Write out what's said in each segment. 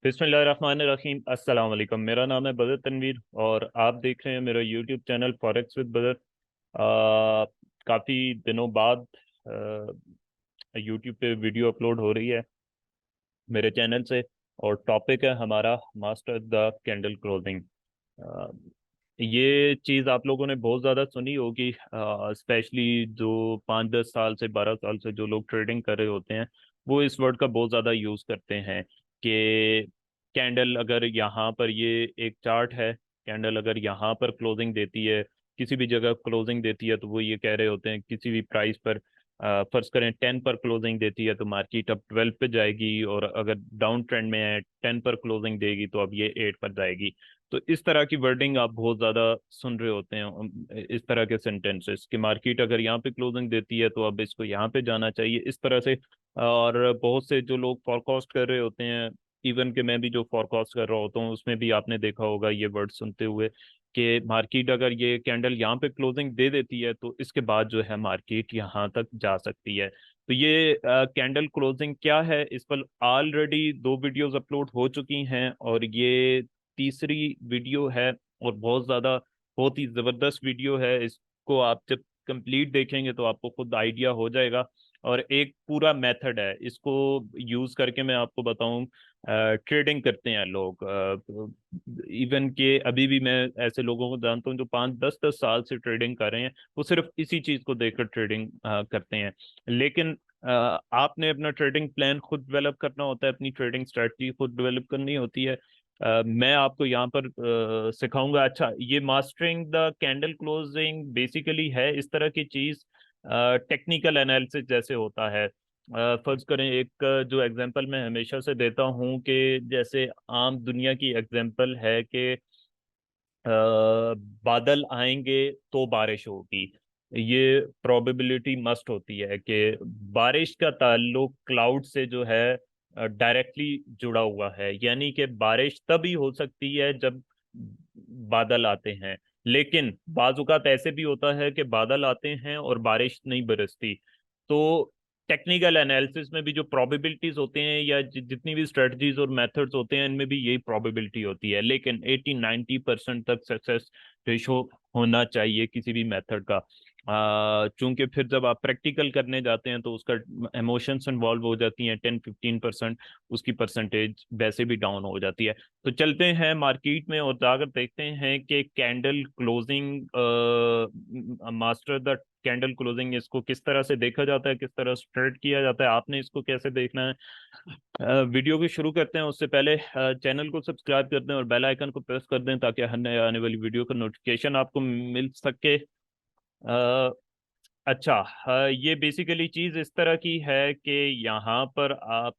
बिस्मिल्लाहिर्रहमानिर्रहीम। अस्सलाम वालेकुम। मेरा नाम है बदर तनवीर और आप देख रहे हैं मेरा यूट्यूब चैनल फॉरेक्स विद बदर। काफ़ी दिनों बाद यूट्यूब पे वीडियो अपलोड हो रही है मेरे चैनल से, और टॉपिक है हमारा मास्टर द कैंडल क्लोजिंग। ये चीज़ आप लोगों ने बहुत ज़्यादा सुनी होगी, स्पेशली जो 5-10 साल से 12 साल से जो लोग ट्रेडिंग कर रहे होते हैं वो इस वर्ड का बहुत ज़्यादा यूज़ करते हैं कि कैंडल अगर यहाँ पर, ये एक चार्ट है, कैंडल अगर यहाँ पर क्लोजिंग देती है, किसी भी जगह क्लोजिंग देती है, तो वो ये कह रहे होते हैं किसी भी प्राइस पर, फर्ज करें 10 पर क्लोजिंग देती है तो मार्केट अब 12 पे जाएगी, और अगर डाउन ट्रेंड में है 10 पर क्लोजिंग देगी तो अब ये 8 पर जाएगी। तो इस तरह की वर्डिंग आप बहुत ज्यादा सुन रहे होते हैं, इस तरह के सेंटेंसेस कि मार्केट अगर यहाँ पे क्लोजिंग देती है तो अब इसको यहाँ पे जाना चाहिए, इस तरह से। और बहुत से जो लोग फॉरकास्ट कर रहे होते हैं, इवन कि मैं भी जो फॉरकास्ट कर रहा होता हूँ उसमें भी आपने देखा होगा ये वर्ड सुनते हुए कि मार्केट अगर ये कैंडल यहाँ पे क्लोजिंग दे देती है तो इसके बाद जो है मार्केट यहाँ तक जा सकती है। तो ये कैंडल क्लोजिंग क्या है, इस पर ऑलरेडी 2 वीडियोस अपलोड हो चुकी हैं और ये तीसरी वीडियो है, और बहुत ही जबरदस्त वीडियो है। इसको आप जब कंप्लीट देखेंगे तो आपको खुद आइडिया हो जाएगा, और एक पूरा मेथड है, इसको यूज करके मैं आपको बताऊं। ट्रेडिंग करते हैं लोग, इवन के अभी भी मैं ऐसे लोगों को जानता हूं जो 5-10 10 साल से ट्रेडिंग कर रहे हैं, वो सिर्फ इसी चीज को देखकर ट्रेडिंग करते हैं। लेकिन आपने अपना ट्रेडिंग प्लान खुद डेवलप करना होता है, अपनी ट्रेडिंग स्ट्रेटजी खुद डेवलप करनी होती है। मैं आपको यहाँ पर सिखाऊंगा। अच्छा, ये mastering the candle closing basically है इस तरह की चीज, टेक्निकल एनालिसिस जैसे होता है। फर्ज करें एक जो एग्जांपल मैं हमेशा से देता हूँ कि जैसे आम दुनिया की एग्जांपल है कि बादल आएंगे तो बारिश होगी। ये प्रोबेबिलिटी मस्ट होती है कि बारिश का ताल्लुक क्लाउड से जो है डायरेक्टली जुड़ा हुआ है, यानी कि बारिश तभी हो सकती है जब बादल आते हैं। लेकिन बाजुकात ऐसे भी होता है कि बादल आते हैं और बारिश नहीं बरसती। तो टेक्निकल एनालिसिस में भी जो प्रोबेबिलिटीज होते हैं या जितनी भी स्ट्रेटजीज और मेथड्स होते हैं इनमें भी यही प्रोबेबिलिटी होती है, लेकिन 80-90% तक सक्सेस रेशो होना चाहिए किसी भी मेथड का। चूंकि फिर जब आप प्रैक्टिकल करने जाते हैं तो उसका इमोशंस इन्वॉल्व हो जाती हैं, 10-15% उसकी परसेंटेज वैसे भी डाउन हो जाती है। तो चलते हैं मार्केट में और जाकर देखते हैं कि candle closing, master the candle closing, इसको किस तरह से देखा जाता है, किस तरह स्प्रेड किया जाता है, आपने इसको कैसे देखना है। वीडियो को शुरू करते हैं उससे पहले चैनल को सब्सक्राइब कर दें और बेल आइकन को प्रेस कर दें ताकि हर नए आने वाली वीडियो का नोटिफिकेशन आपको मिल सके। अच्छा, ये बेसिकली चीज इस तरह की है कि यहाँ पर आप,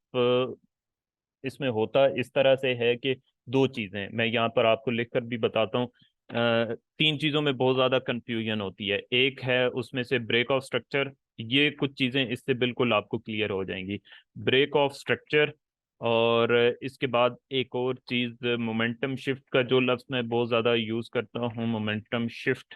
इसमें होता इस तरह से है कि दो चीजें मैं यहाँ पर आपको लिखकर भी बताता हूँ। 3 चीजों में बहुत ज्यादा कंफ्यूजन होती है। एक है उसमें से ब्रेक ऑफ स्ट्रक्चर, ये कुछ चीजें इससे बिल्कुल आपको क्लियर हो जाएंगी। ब्रेक ऑफ स्ट्रक्चर, और इसके बाद एक और चीज मोमेंटम शिफ्ट का जो लफ्ज मैं बहुत ज्यादा यूज करता हूँ, मोमेंटम शिफ्ट।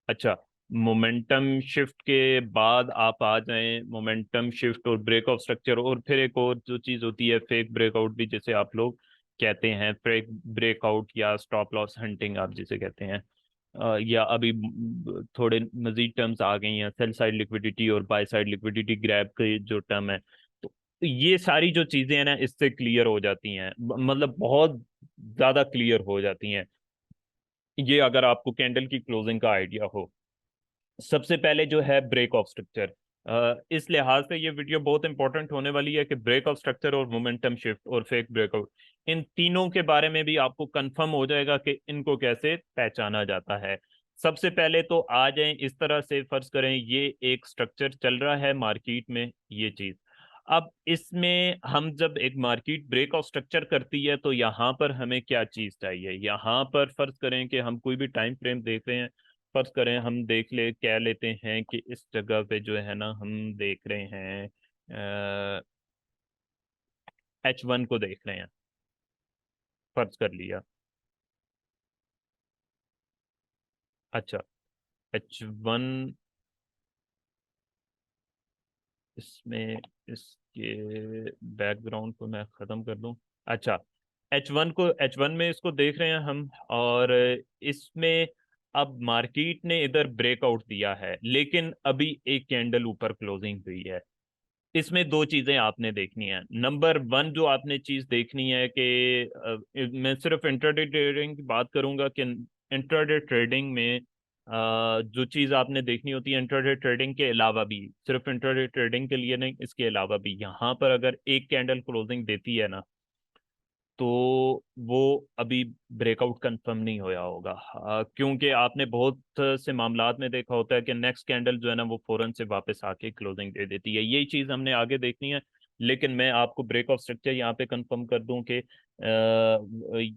अच्छा, मोमेंटम शिफ्ट के बाद आप आ जाएं मोमेंटम शिफ्ट और ब्रेक ऑफ स्ट्रक्चर, और फिर एक और जो चीज होती है फेक ब्रेकआउट भी जिसे आप लोग कहते हैं, फेक ब्रेकआउट या स्टॉप लॉस हंटिंग आप जिसे कहते हैं। या अभी थोड़े मजीद टर्म्स आ गई हैं, सेल साइड लिक्विडिटी और बाय साइड लिक्विडिटी ग्रैब के जो टर्म है। तो ये सारी जो चीजें हैं ना इससे क्लियर हो जाती हैं, मतलब बहुत ज्यादा क्लियर हो जाती हैं, ये अगर आपको कैंडल की क्लोजिंग का आइडिया हो। सबसे पहले जो है ब्रेक ऑफ स्ट्रक्चर, इस लिहाज से ये वीडियो बहुत इंपॉर्टेंट होने वाली है कि ब्रेक ऑफ स्ट्रक्चर और मोमेंटम शिफ्ट और फेक ब्रेकआउट, इन तीनों के बारे में भी आपको कंफर्म हो जाएगा कि इनको कैसे पहचाना जाता है। सबसे पहले तो आ जाएं इस तरह से, फर्ज करें ये एक स्ट्रक्चर चल रहा है मार्केट में, ये चीज। अब इसमें हम जब एक मार्केट ब्रेक ऑफ स्ट्रक्चर करती है तो यहाँ पर हमें क्या चीज चाहिए, यहाँ पर फर्ज करें कि हम कोई भी टाइम फ्रेम देख रहे हैं। फर्ज करें हम देख ले कह लेते हैं कि इस जगह पे जो है ना हम देख रहे हैं, H1 को देख रहे हैं, फर्ज कर लिया। अच्छा, H1, इसमें इसकी इसके बैकग्राउंड को मैं ख़त्म कर दूं। अच्छा, एच वन में इसको देख रहे हैं हम, और इसमें अब मार्केट ने इधर ब्रेकआउट दिया है, लेकिन अभी एक कैंडल ऊपर क्लोजिंग हुई है। इसमें दो चीजें आपने देखनी है। नंबर वन जो आपने चीज देखनी है कि मैं सिर्फ इंट्राडे ट्रेडिंग की बात करूंगा कि इंट्राडे ट्रेडिंग में जो चीज आपने देखनी होती है, इंट्राडे ट्रेडिंग के अलावा भी, सिर्फ इंट्राडे ट्रेडिंग के लिए नहीं, इसके अलावा भी यहाँ पर अगर एक कैंडल क्लोजिंग देती है ना, तो वो अभी ब्रेकआउट कंफर्म नहीं होया होगा। क्योंकि आपने बहुत से मामलात में देखा होता है कि नेक्स्ट कैंडल जो है ना, वो फौरन से वापस आके क्लोजिंग दे देती है। यही चीज हमने आगे देखनी है। लेकिन मैं आपको ब्रेक ऑफ स्ट्रक्चर यहाँ पे कंफर्म कर दूं कि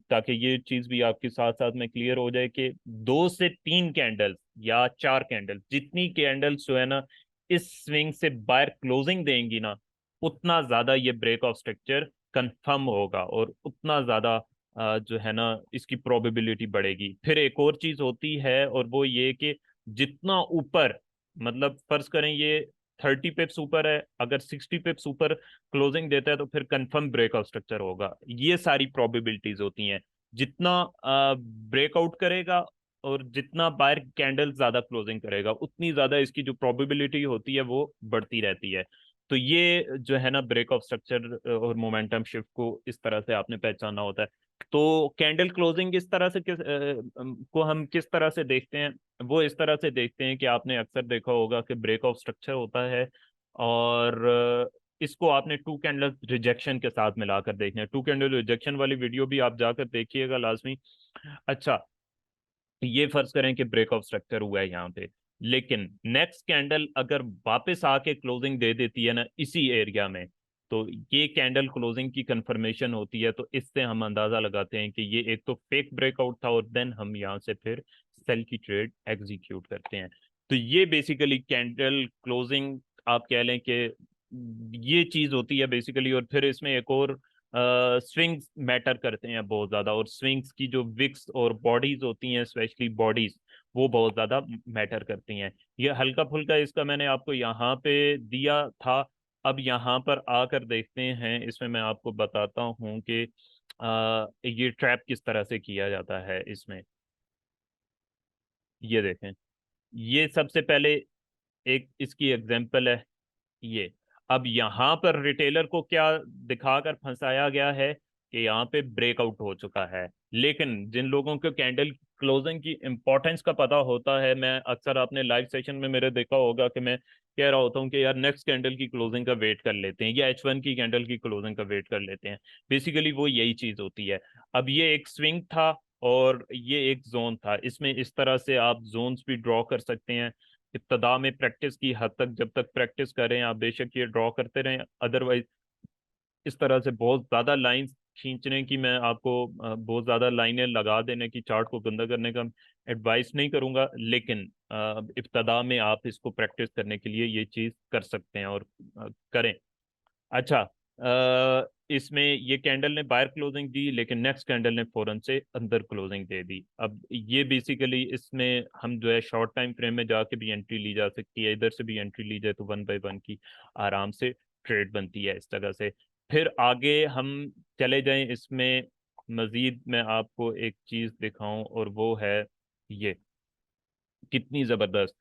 ताकि ये चीज भी आपके साथ साथ में क्लियर हो जाए कि 2 से 3 कैंडल्स या 4 कैंडल्स, जितनी कैंडल्स जो है ना इस स्विंग से बाहर क्लोजिंग देंगी ना, उतना ज्यादा ये ब्रेक ऑफ स्ट्रक्चर कंफर्म होगा और उतना ज्यादा जो है ना इसकी प्रोबेबिलिटी बढ़ेगी। फिर एक और चीज होती है, और वो ये कि जितना ऊपर, मतलब फर्ज करें ये 30 पिप्स ऊपर है, अगर 60 पिप्स ऊपर क्लोजिंग देता है तो फिर कंफर्म ब्रेकआउट स्ट्रक्चर होगा। ये सारी प्रोबेबिलिटीज होती हैं। जितना ब्रेकआउट करेगा और जितना बायर कैंडल ज्यादा क्लोजिंग करेगा, उतनी ज्यादा इसकी जो प्रोबेबिलिटी होती है वो बढ़ती रहती है। तो ये जो है ना ब्रेक ऑफ स्ट्रक्चर और मोमेंटम शिफ्ट को इस तरह से आपने पहचाना होता है। तो कैंडल क्लोजिंग इस तरह से को हम किस तरह से देखते हैं, वो इस तरह से देखते हैं कि आपने अक्सर देखा होगा कि ब्रेक ऑफ स्ट्रक्चर होता है, और इसको आपने टू कैंडल रिजेक्शन के साथ मिलाकर देखना है। टू कैंडल रिजेक्शन वाली वीडियो भी आप जाकर देखिएगा लाजमी। अच्छा, ये फर्ज करें कि ब्रेक ऑफ स्ट्रक्चर हुआ है यहाँ पे, लेकिन नेक्स्ट कैंडल अगर वापस आके क्लोजिंग दे देती है ना इसी एरिया में, तो ये कैंडल क्लोजिंग की कंफर्मेशन होती है। तो इससे हम अंदाजा लगाते हैं कि ये एक तो फेक ब्रेकआउट था, और देन हम यहाँ से फिर सेल की ट्रेड एग्जीक्यूट करते हैं। तो ये बेसिकली कैंडल क्लोजिंग आप कह लें कि ये चीज होती है बेसिकली। और फिर इसमें एक और स्विंग्स मैटर करते हैं बहुत ज्यादा, और स्विंग्स की जो विक्स और बॉडीज होती हैं, स्पेशली बॉडीज, वो बहुत ज्यादा मैटर करती हैं। ये हल्का फुल्का इसका मैंने आपको यहाँ पे दिया था। अब यहाँ पर आकर देखते हैं, इसमें मैं आपको बताता हूँ कि ये ट्रैप किस तरह से किया जाता है इसमें। ये देखें, ये सबसे पहले एक इसकी एग्जांपल है ये। अब यहाँ पर रिटेलर को क्या दिखाकर फंसाया गया है कि यहाँ पे ब्रेकआउट हो चुका है। लेकिन जिन लोगों को कैंडल क्लोजिंग की इंपॉर्टेंस का पता होता है, मैं अक्सर आपने लाइव सेशन में मेरे देखा होगा कि मैं कह रहा होता हूँ कि यार नेक्स्ट कैंडल की क्लोजिंग का वेट कर लेते हैं, या H1 की कैंडल की क्लोजिंग का वेट कर लेते हैं। बेसिकली वो यही चीज होती है। अब ये एक स्विंग था और ये एक जोन था। इसमें इस तरह से आप जोन्स भी ड्रॉ कर सकते हैं। इब्तदा में प्रैक्टिस की हद तक, जब तक प्रैक्टिस करें आप बेशक ये ड्रॉ करते रहें, अदरवाइज इस तरह से बहुत ज्यादा लाइंस खींचने की मैं आपको बहुत ज्यादा लाइनें लगा देने की, चार्ट को गंदा करने का एडवाइस नहीं करूंगा। लेकिन इब्तदा में आप इसको प्रैक्टिस करने के लिए ये चीज कर सकते हैं और करें। अच्छा, इसमें ये कैंडल ने बायर क्लोजिंग दी, लेकिन नेक्स्ट कैंडल ने फौरन से अंदर क्लोजिंग दे दी। अब ये बेसिकली इसमें हम जो है शॉर्ट टाइम फ्रेम में जाके भी एंट्री ली जा सकती है, इधर से भी एंट्री ली जाए तो 1 बाय 1 की आराम से ट्रेड बनती है इस तरह से। फिर आगे हम चले जाएं इसमें, मजीद मैं आपको एक चीज दिखाऊं, और वो है ये कितनी जबरदस्त।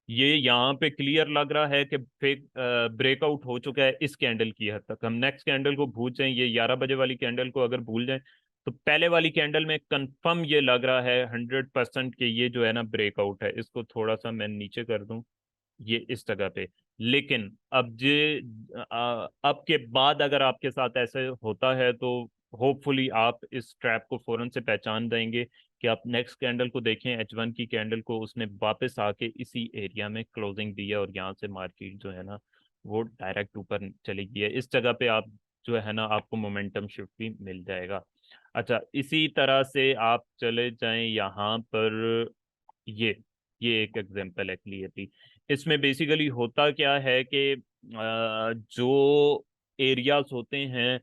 ये यहाँ पे क्लियर लग रहा है कि फेक ब्रेकआउट हो चुका है इस कैंडल की हद तक। हम नेक्स्ट कैंडल को भूल जाएं, ये 11 बजे वाली कैंडल को अगर भूल जाएं, तो पहले वाली कैंडल में कंफर्म ये लग रहा है 100% कि ये जो है ना ब्रेकआउट है। इसको थोड़ा सा मैं नीचे कर दूं, ये इस जगह पे। लेकिन अब जे अब के बाद अगर आपके साथ ऐसे होता है, तो होपफुली आप इस ट्रैप को फौरन से पहचान देंगे कि आप नेक्स्ट कैंडल को देखें, H1 की कैंडल को, उसने वापस आके इसी एरिया में क्लोजिंग दी है, और यहाँ से मार्केट जो है ना वो डायरेक्ट ऊपर चली गई है। इस जगह पे आप जो है ना आपको मोमेंटम शिफ्ट भी मिल जाएगा। अच्छा, इसी तरह से आप चले जाएं यहाँ पर, ये एक एग्जांपल है क्लियरली। इसमें बेसिकली होता क्या है कि जो एरियाज होते हैं,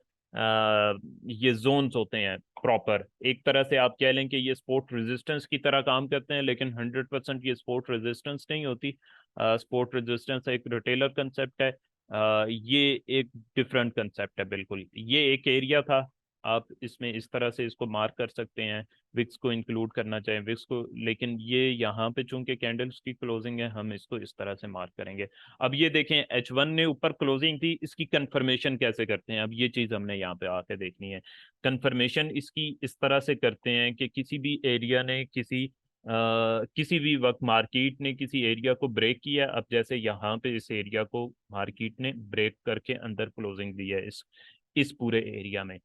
ये जोन्स होते हैं प्रॉपर, एक तरह से आप कह लें कि ये स्पोर्ट रेजिस्टेंस की तरह काम करते हैं, लेकिन 100% ये स्पोर्ट रेजिस्टेंस नहीं होती। स्पोर्ट रेजिस्टेंस एक रिटेलर कंसेप्ट है। ये एक डिफरेंट कंसेप्ट है बिल्कुल। ये एक एरिया था, आप इसमें इस तरह से इसको मार्क कर सकते हैं, विक्स को इंक्लूड करना चाहें विक्स को, लेकिन ये यहाँ पे चूंकि कैंडल्स की क्लोजिंग है हम इसको इस तरह से मार्क करेंगे। अब ये देखें H1 ने ऊपर क्लोजिंग थी, इसकी कंफर्मेशन कैसे करते हैं, अब ये चीज़ हमने यहाँ पे आके देखनी है। कंफर्मेशन इसकी इस तरह से करते हैं कि किसी भी एरिया ने किसी भी वक्त मार्केट ने किसी एरिया को ब्रेक किया, अब जैसे यहाँ पे इस एरिया को मार्केट ने ब्रेक करके अंदर क्लोजिंग दी है इस पूरे एरिया में,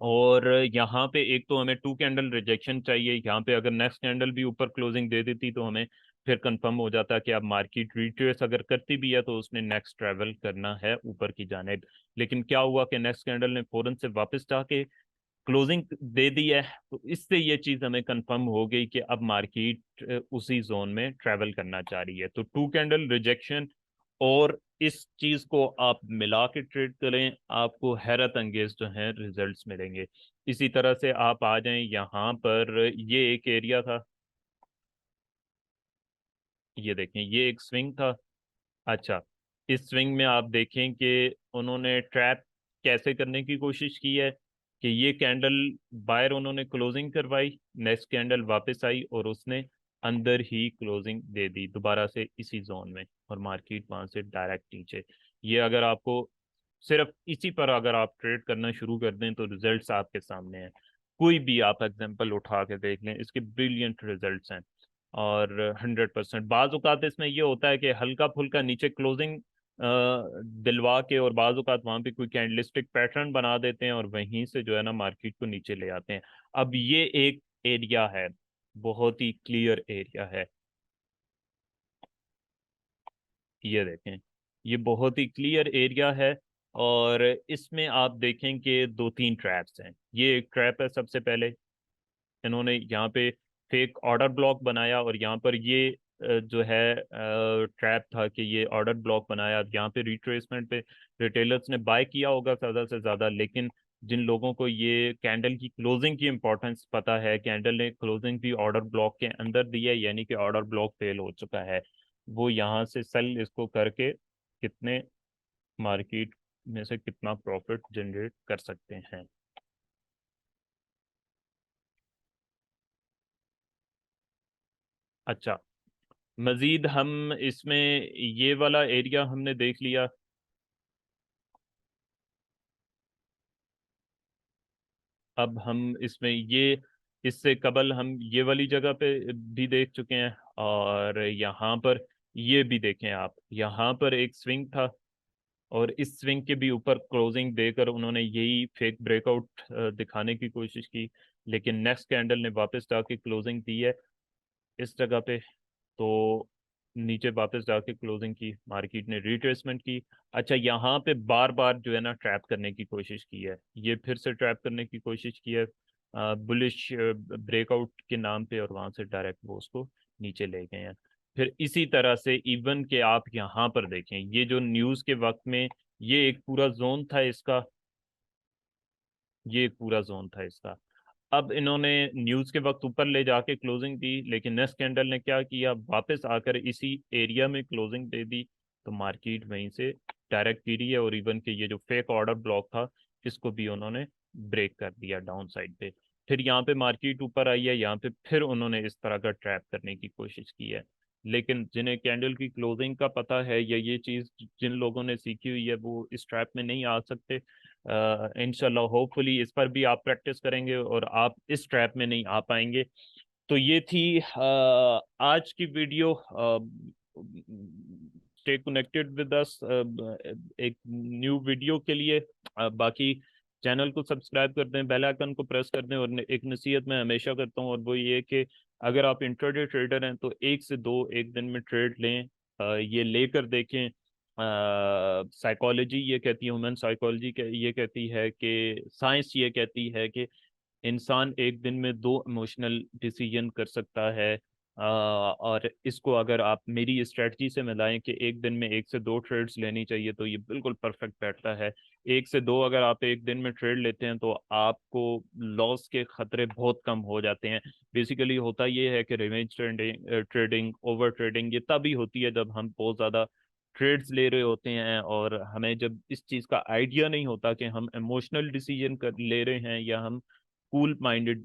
और यहाँ पे एक तो हमें टू कैंडल रिजेक्शन चाहिए। यहाँ पे अगर नेक्स्ट कैंडल भी ऊपर क्लोजिंग दे देती तो हमें फिर कंफर्म हो जाता कि अब मार्केट रिट्रेस अगर करती भी है तो उसने नेक्स्ट ट्रेवल करना है ऊपर की जानेब। लेकिन क्या हुआ कि नेक्स्ट कैंडल ने फौरन से वापस जाके क्लोजिंग दे दी है, तो इससे ये चीज हमें कंफर्म हो गई कि अब मार्केट उसी जोन में ट्रेवल करना चाह रही है। तो टू कैंडल रिजेक्शन और इस चीज को आप मिला के ट्रेड करें, आपको हैरत अंगेज जो है रिजल्ट्स मिलेंगे। इसी तरह से आप आ जाएं यहाँ पर, ये एक एरिया था, ये देखें ये एक स्विंग था। अच्छा, इस स्विंग में आप देखें कि उन्होंने ट्रैप कैसे करने की कोशिश की है कि ये कैंडल बायर उन्होंने क्लोजिंग करवाई, नेक्स्ट कैंडल वापस आई और उसने अंदर ही क्लोजिंग दे दी दोबारा से इसी जोन में, और मार्केट वहां से डायरेक्ट नीचे। ये अगर आपको सिर्फ इसी पर अगर आप ट्रेड करना शुरू कर दें तो रिजल्ट्स आपके सामने हैं। कोई भी आप एग्जांपल उठा के देख लें, इसके ब्रिलियंट रिजल्ट्स हैं। और 100% बाज औकात इसमें ये होता है कि हल्का फुल्का नीचे क्लोजिंग दिलवा के और बाज औकात वहां पे कोई कैंडलिस्टिक पैटर्न बना देते हैं और वहीं से जो है ना मार्केट को नीचे ले आते हैं। अब ये एक एरिया है, बहुत ही क्लियर एरिया है, ये देखें ये बहुत ही क्लियर एरिया है। और इसमें आप देखें कि दो तीन ट्रैप्स हैं। ये एक ट्रैप है, सबसे पहले इन्होंने यहाँ पे फेक ऑर्डर ब्लॉक बनाया और यहाँ पर ये जो है ट्रैप था कि ये ऑर्डर ब्लॉक बनाया, यहाँ पे रिट्रेसमेंट पे रिटेलर्स ने बाय किया होगा ज़्यादा से ज़्यादा, लेकिन जिन लोगों को ये कैंडल की क्लोजिंग की इंपॉर्टेंस पता है, कैंडल ने क्लोजिंग भी ऑर्डर ब्लॉक के अंदर दी है यानी कि ऑर्डर ब्लॉक फेल हो चुका है, वो यहाँ से सेल इसको करके कितने मार्केट में से कितना प्रॉफिट जनरेट कर सकते हैं। अच्छा, मजीद हम इसमें ये वाला एरिया हमने देख लिया। अब हम इसमें ये इससे कबल हम ये वाली जगह पे भी देख चुके हैं, और यहाँ पर ये भी देखें आप, यहाँ पर एक स्विंग था और इस स्विंग के भी ऊपर क्लोजिंग देकर उन्होंने यही फेक ब्रेकआउट दिखाने की कोशिश की, लेकिन नेक्स्ट कैंडल ने वापस जाके क्लोजिंग दी है इस जगह पे, तो नीचे वापस जाके क्लोजिंग की, मार्केट ने रिट्रेसमेंट की। अच्छा, यहाँ पे बार बार जो है ना ट्रैप करने की कोशिश की है, ये फिर से ट्रैप करने की कोशिश की है बुलिश ब्रेकआउट के नाम पे, और वहां से डायरेक्ट वो उसको नीचे ले गए हैं। फिर इसी तरह से इवन के आप यहाँ पर देखें, ये जो न्यूज़ के वक्त में ये एक पूरा जोन था इसका, ये एक पूरा जोन था इसका। अब इन्होंने न्यूज के वक्त ऊपर ले जाके क्लोजिंग दी, लेकिन नेक्स्ट कैंडल ने क्या किया, वापस आकर इसी एरिया में क्लोजिंग दे दी, तो मार्केट वहीं से डायरेक्ट गिरी है, और इवन के ये जो फेक ऑर्डर ब्लॉक था इसको भी उन्होंने ब्रेक कर दिया डाउन साइड पे। फिर यहाँ पे मार्केट ऊपर आई है, यहाँ पे फिर उन्होंने इस तरह का ट्रैप करने की कोशिश की है। लेकिन जिन्हें कैंडल की क्लोजिंग का पता है या ये चीज जिन लोगों ने सीखी हुई है वो इस ट्रैप में नहीं आ सकते। इंशाल्लाह होपफुली इस पर भी आप प्रैक्टिस करेंगे और आप इस ट्रैप में नहीं आ पाएंगे। तो ये थी आज की video. Stay connected with us एक न्यू वीडियो के लिए। बाकी चैनल को सब्सक्राइब कर दें, बेल आइकन को प्रेस कर दें, और एक नसीहत मैं हमेशा करता हूँ और वो ये कि अगर आप इंट्राडे ट्रेडर हैं तो एक से दो एक दिन में ट्रेड लें। ये लेकर देखें। साइकोलॉजी ये कहती है, ह्यूमन साइकोलॉजी ये कहती है कि साइंस ये कहती है कि इंसान एक दिन में दो इमोशनल डिसीजन कर सकता है। और इसको अगर आप मेरी स्ट्रेटजी से मिलाएं कि एक दिन में एक से दो ट्रेड्स लेनी चाहिए तो ये बिल्कुल परफेक्ट बैठता है। एक से दो अगर आप एक दिन में ट्रेड लेते हैं तो आपको लॉस के खतरे बहुत कम हो जाते हैं। बेसिकली होता ये है कि revenge trading trading over trading ये तभी होती है जब हम बहुत ज़्यादा ट्रेड्स ले रहे होते हैं, और हमें जब इस चीज़ का आइडिया नहीं होता कि हम इमोशनल डिसीजन कर ले रहे हैं या हम कूल माइंडेड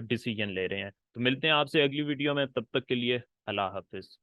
डिसीजन ले रहे हैं। तो मिलते हैं आपसे अगली वीडियो में, तब तक के लिए अल्लाह हाफिज।